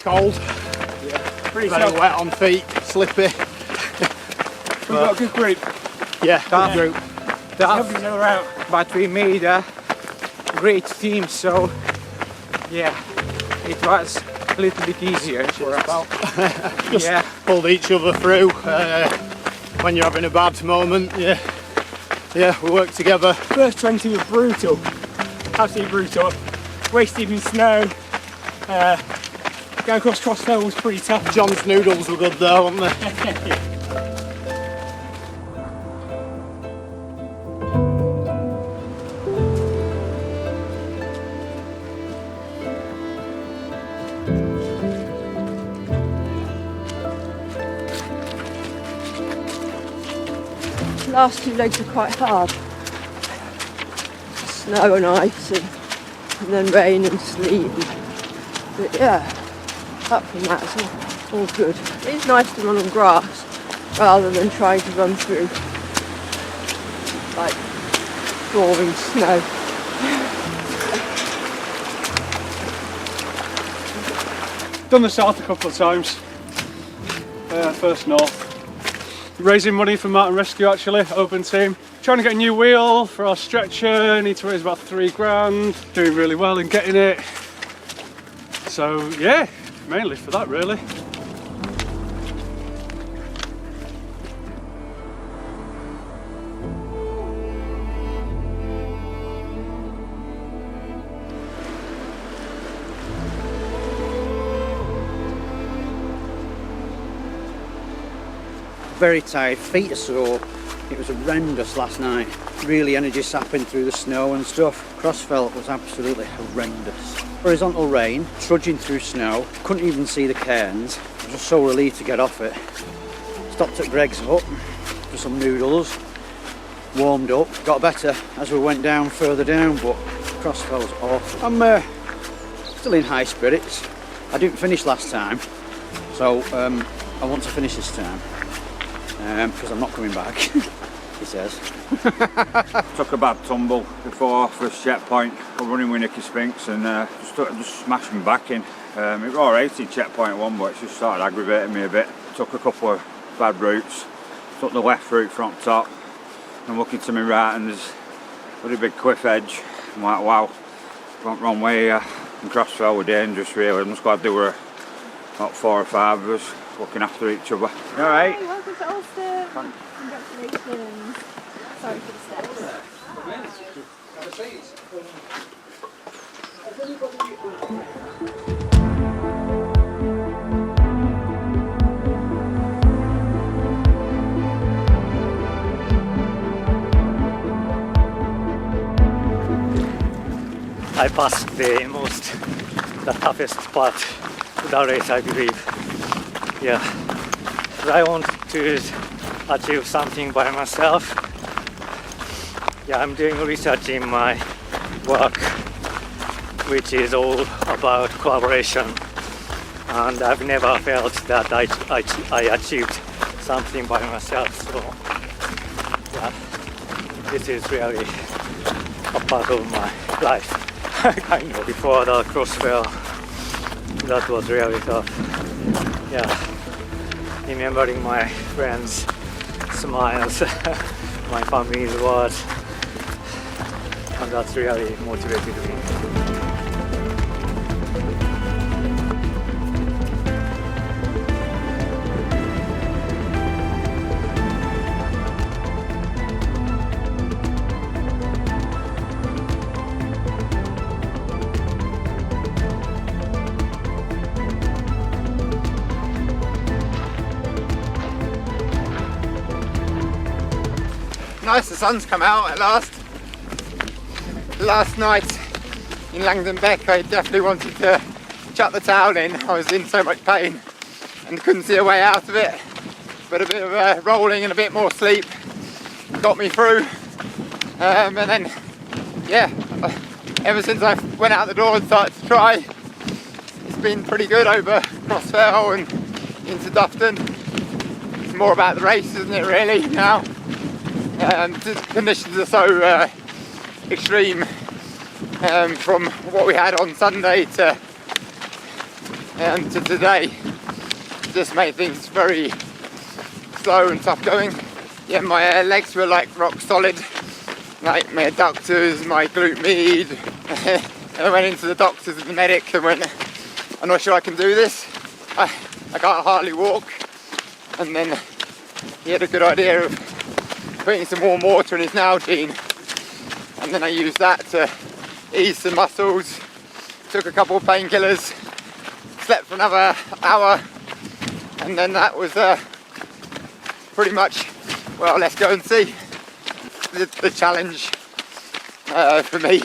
cold. Yeah. Pretty wet on feet, slippy. We've got a good group. Yeah, good group. Helping each other out. But we made a great team, so yeah, it was a little bit easier for us. Just pulled each other through when you're having a bad moment. Yeah, we work together. First 20 were brutal, absolutely brutal. Waist deep in snow. Going across Crossfell was pretty tough. John's noodles were good though, weren't they? Last two legs are quite hard. Snow and ice and then rain and sleet. But yeah, apart from that it's all good. It's nice to run on grass rather than trying to run through like thawing snow. Done the south a couple of times. First north. Raising money for Mountain Rescue actually, open team. Trying to get a new wheel for our stretcher, need to raise about £3,000. Doing really well in getting it. So yeah, mainly for that really. Very tired, feet are sore. It was horrendous last night. Really energy sapping through the snow and stuff. Crossfell was absolutely horrendous. Horizontal rain, trudging through snow, couldn't even see the cairns. I was just so relieved to get off it. Stopped at Greg's hut for some noodles, warmed up, got better as we went down further down, but Crossfell was awful. I'm still in high spirits. I didn't finish last time, so I want to finish this time. Because I'm not coming back, he says. Took a bad tumble before first checkpoint. I'm running with Nicky Spinks and just smashed me back in. It was alright in checkpoint one, but it just started aggravating me a bit. Took a couple of bad routes. Took the left route from top. I'm looking to my right and there's a really big cliff edge. I'm like, wow, went wrong way here. And Crossfell were dangerous really. I'm just glad there were about 4 or 5 of us looking after each other. You alright? Hi, welcome to Ulster. Congratulations. Sorry for the steps. I passed the toughest part of the race, I believe. Yeah, but I want to achieve something by myself. Yeah, I'm doing research in my work, which is all about collaboration, and I've never felt that I achieved something by myself. So yeah, this is really a part of my life. Kind of. Before the Crossfell, that was really tough. Yeah, remembering my friends' smiles, my family's words, and that's really motivated me. Nice, the sun's come out at last. Last night in Langdon Beck I definitely wanted to chuck the towel in. I was in so much pain and couldn't see a way out of it. But a bit of rolling and a bit more sleep got me through. And then, yeah, ever since I went out the door and started to try, it's been pretty good over Crossfell and into Dufton. It's more about the race, isn't it, really, now? The conditions are so extreme from what we had on Sunday to and to today just made things very slow and tough going. Yeah, my legs were like rock solid, like my adductors, my glute med. And I went into the doctors and the medic and went, I'm not sure I can do this. I can't hardly walk. And then he had a good idea of putting some warm water in his Nalgene. And then I used that to ease the muscles, took a couple of painkillers, slept for another hour, and then that was pretty much, well, let's go and see the challenge for me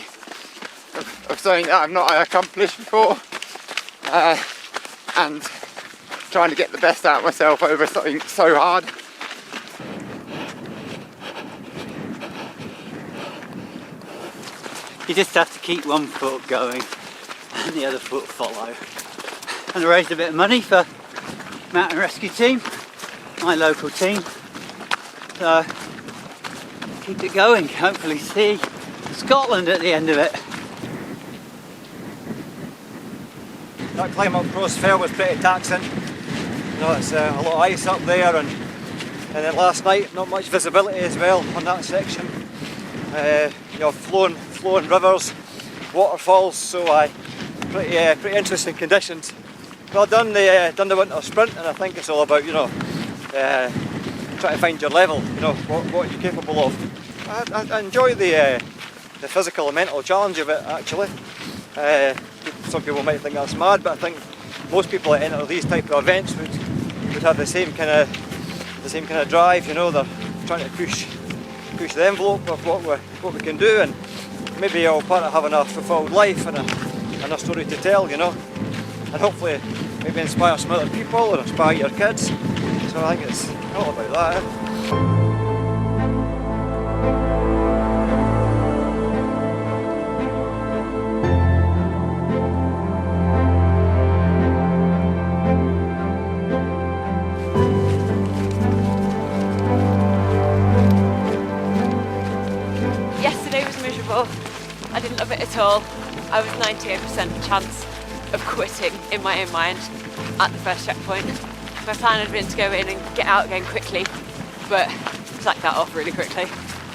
of something that I've not accomplished before, and trying to get the best out of myself over something so hard. You just have to keep one foot going and the other foot follow. And I raised a bit of money for Mountain Rescue Team, my local team. So keep it going, hopefully see Scotland at the end of it. That climb up Crossfell was pretty taxing. You know, it's a lot of ice up there, and then last night not much visibility as well on that section. You know, flowing rivers, waterfalls, so pretty interesting conditions. Well, done the winter sprint, and I think it's all about, you know, trying to find your level. You know, what you're capable of. I enjoy the physical and mental challenge of it, actually. Some people might think that's mad, but I think most people that enter these type of events would have the same kind of drive. You know, they're trying to push the envelope of what we can do, and maybe all part of having a fulfilled life and a story to tell. You know, and hopefully maybe inspire some other people or inspire your kids. So I think it's all about that. I didn't love it at all. I was 98% chance of quitting in my own mind at the first checkpoint. My plan had been to go in and get out again quickly, but sacked that off really quickly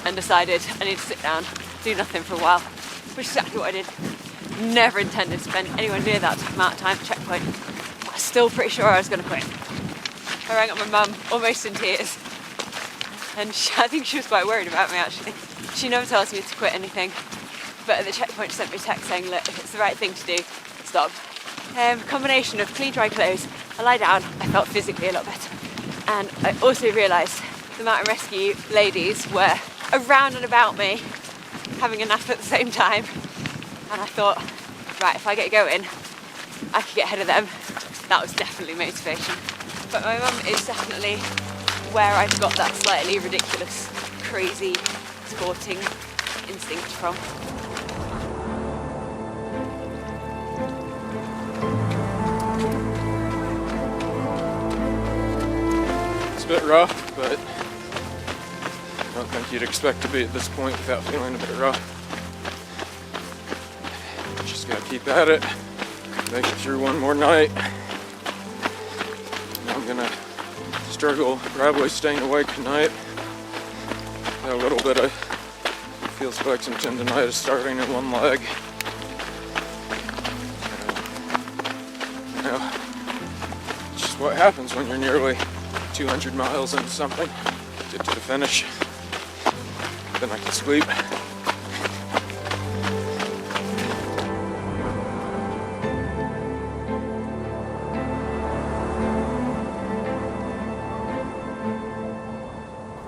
and decided I need to sit down, do nothing for a while, which is exactly what I did. Never intended to spend anywhere near that amount of time at checkpoint. I was still pretty sure I was going to quit. I rang up my mum, almost in tears, and I think she was quite worried about me actually. She never tells me to quit anything, but at the checkpoint she sent me a text saying, look, if it's the right thing to do, stop. Combination of clean, dry clothes, I lie down, I felt physically a lot better. And I also realised the mountain rescue ladies were around and about me, having a nap at the same time. And I thought, right, if I get going, I could get ahead of them. That was definitely motivation. But my mum is definitely where I've got that slightly ridiculous, crazy, sporting instinct from. It's a bit rough, but I don't think you'd expect to be at this point without feeling a bit rough. Just gotta keep at it, make it through one more night. I'm gonna struggle probably staying awake tonight. Got a little bit of feels like some tendonitis starting in one leg. You know, it's just what happens when you're nearly 200 miles into something. Get to the finish, then I can sleep.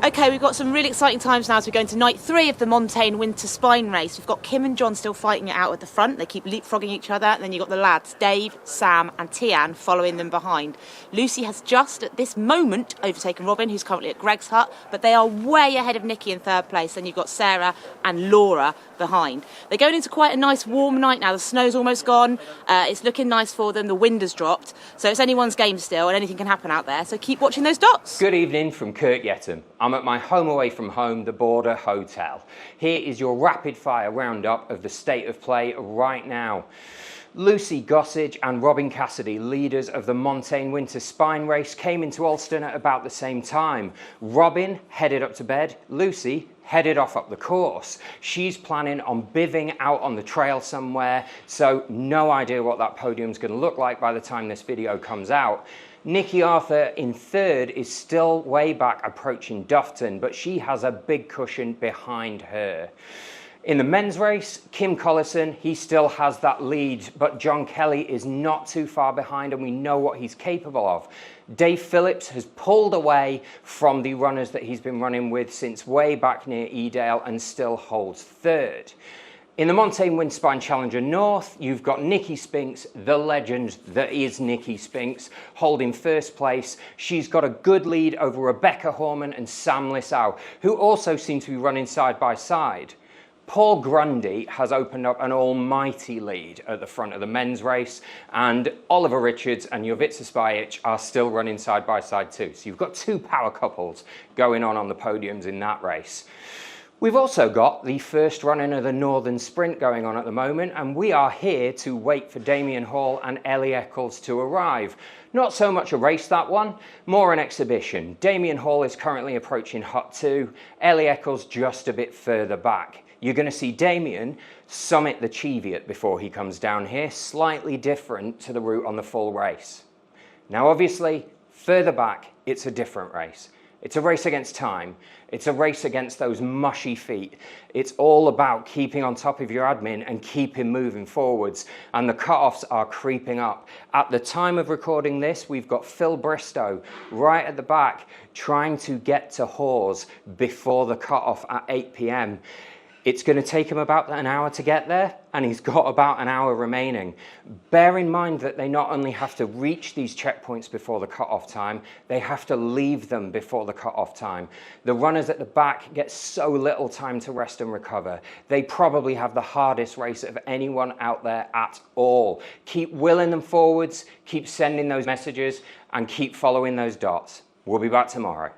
Okay, we've got some really exciting times now as we go into night 3 of the Montane Winter Spine Race. We've got Kim and John still fighting it out at the front. They keep leapfrogging each other. And then you've got the lads, Dave, Sam and Tian, following them behind. Lucy has just, at this moment, overtaken Robin, who's currently at Greg's hut. But they are way ahead of Nikki in 3rd place. And you've got Sarah and Laura behind. They're going into quite a nice warm night now. The snow's almost gone. It's looking nice for them. The wind has dropped. So it's anyone's game still and anything can happen out there. So keep watching those dots. Good evening from Kirk Yetholm. I'm at my home away from home, the Border Hotel. Here is your rapid fire roundup of the state of play right now. Lucy Gossage and Robin Cassidy, leaders of the Montane Winter Spine Race, came into Alston at about the same time. Robin headed up to bed, Lucy headed off up the course. She's planning on bivvying out on the trail somewhere, so no idea what that podium's going to look like by the time this video comes out. Nikki Arthur in third is still way back approaching Duffton, but she has a big cushion behind her. In the men's race, Kim Collison, he still has that lead, but John Kelly is not too far behind and we know what he's capable of. Dave Phillips has pulled away from the runners that he's been running with since way back near Edale and still holds third. In the Montane Winter Spine Challenger North, you've got Nikki Spinks, the legend that is Nikki Spinks, holding first place. She's got a good lead over Rebecca Horman and Sam Lissau, who also seem to be running side by side. Paul Grundy has opened up an almighty lead at the front of the men's race, and Oliver Richards and Jovica Spajic are still running side by side too. So you've got two power couples going on the podiums in that race. We've also got the first running of the Northern Sprint going on at the moment, and we are here to wait for Damien Hall and Ellie Eccles to arrive. Not so much a race, that one, more an exhibition. Damien Hall is currently approaching Hut 2, Ellie Eccles just a bit further back. You're going to see Damien summit the Cheviot before he comes down here, slightly different to the route on the full race. Now obviously, further back, it's a different race. It's a race against time. It's a race against those mushy feet. It's all about keeping on top of your admin and keeping moving forwards. And the cut-offs are creeping up. At the time of recording this, we've got Phil Bristow right at the back trying to get to Hawes before the cut-off at 8 p.m. It's going to take him about an hour to get there, and he's got about an hour remaining. Bear in mind that they not only have to reach these checkpoints before the cut-off time, they have to leave them before the cut-off time. The runners at the back get so little time to rest and recover. They probably have the hardest race of anyone out there at all. Keep willing them forwards, keep sending those messages, and keep following those dots. We'll be back tomorrow.